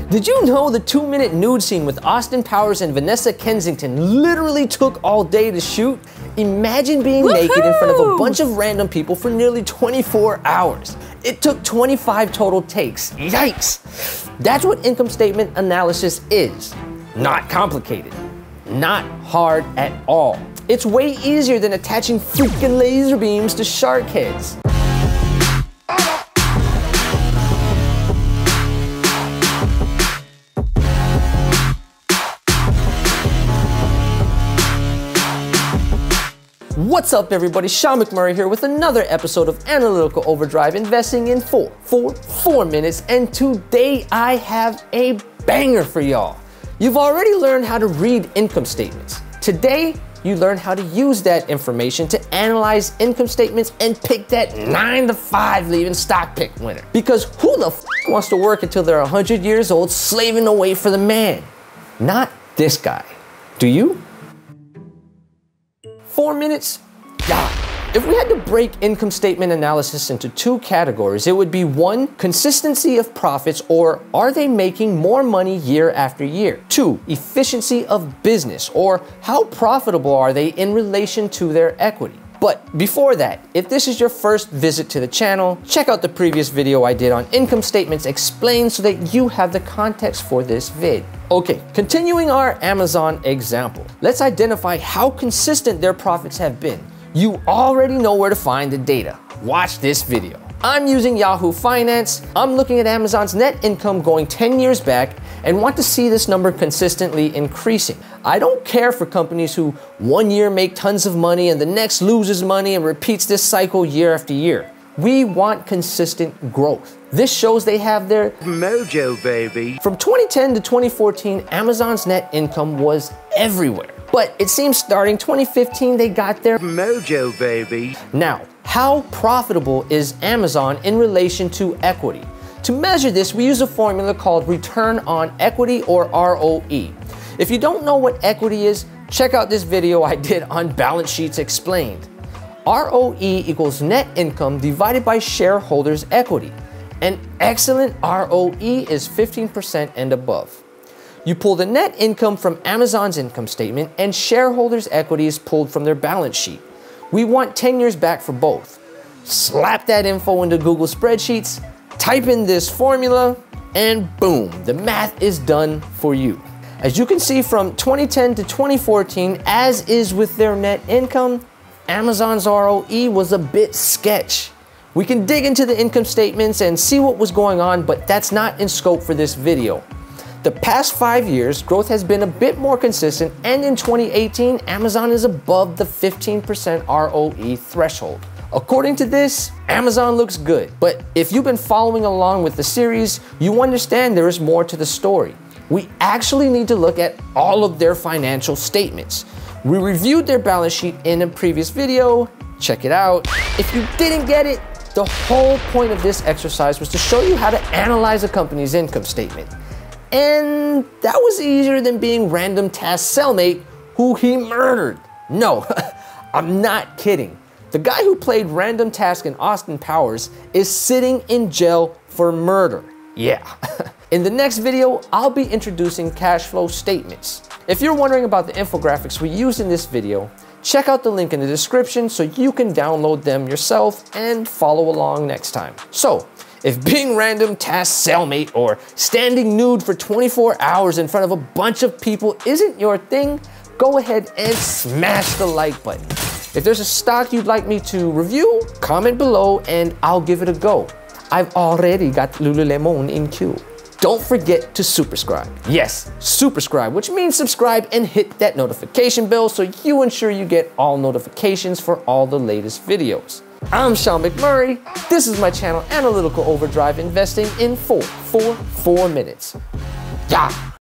Did you know the 2-minute nude scene with Austin Powers and Vanessa Kensington literally took all day to shoot? Imagine being naked in front of a bunch of random people for nearly 24 hours. It took 25 total takes. Yikes! That's what income statement analysis is. Not complicated. Not hard at all. It's way easier than attaching freaking laser beams to shark heads. What's up everybody, Sean McMurray here with another episode of Analytical Overdrive, investing in 4 minutes, and today I have a banger for y'all. You've already learned how to read income statements. Today, you learn how to use that information to analyze income statements and pick that 9 to 5 leaving stock pick winner. Because who the f wants to work until they're 100 years old slaving away for the man? Not this guy. Do you? 4 minutes? Yeah. If we had to break income statement analysis into 2 categories, it would be 1, consistency of profits, or are they making more money year after year? 2, efficiency of business, or how profitable are they in relation to their equity? But before that, if this is your first visit to the channel, check out the previous video I did on income statements explained so that you have the context for this vid. Okay, continuing our Amazon example, let's identify how consistent their profits have been. You already know where to find the data. Watch this video. I'm using Yahoo Finance. I'm looking at Amazon's net income going 10 years back and want to see this number consistently increasing. I don't care for companies who one year make tons of money and the next loses money and repeats this cycle year after year. We want consistent growth. This shows they have their mojo, baby. From 2010 to 2014, Amazon's net income was everywhere. But it seems starting 2015, they got their mojo, baby. Now, how profitable is Amazon in relation to equity? To measure this, we use a formula called return on equity, or ROE. If you don't know what equity is, check out this video I did on balance sheets explained. ROE equals net income divided by shareholders' equity. An excellent ROE is 15% and above. You pull the net income from Amazon's income statement and shareholders' equity is pulled from their balance sheet. We want 10 years back for both. Slap that info into Google spreadsheets, type in this formula, and boom, the math is done for you. As you can see from 2010 to 2014, as is with their net income, Amazon's ROE was a bit sketch. We can dig into the income statements and see what was going on, but that's not in scope for this video. The past 5 years, growth has been a bit more consistent, and in 2018, Amazon is above the 15% ROE threshold. According to this, Amazon looks good, but if you've been following along with the series, you understand there is more to the story. We actually need to look at all of their financial statements. We reviewed their balance sheet in a previous video. Check it out. If you didn't get it, the whole point of this exercise was to show you how to analyze a company's income statement. And that was easier than being Random Task cellmate who he murdered. No, I'm not kidding. The guy who played Random Task in Austin Powers is sitting in jail for murder. Yeah. In the next video, I'll be introducing cash flow statements. If you're wondering about the infographics we used in this video, check out the link in the description so you can download them yourself and follow along next time. So, if being Random Task cellmate or standing nude for 24 hours in front of a bunch of people isn't your thing, go ahead and smash the like button. If there's a stock you'd like me to review, comment below and I'll give it a go. I've already got Lululemon in queue. Don't forget to superscribe. Yes, superscribe, which means subscribe and hit that notification bell so you ensure you get all notifications for all the latest videos. I'm Sean McMurray. This is my channel, Analytical Overdrive, investing in 4 minutes. Yeah.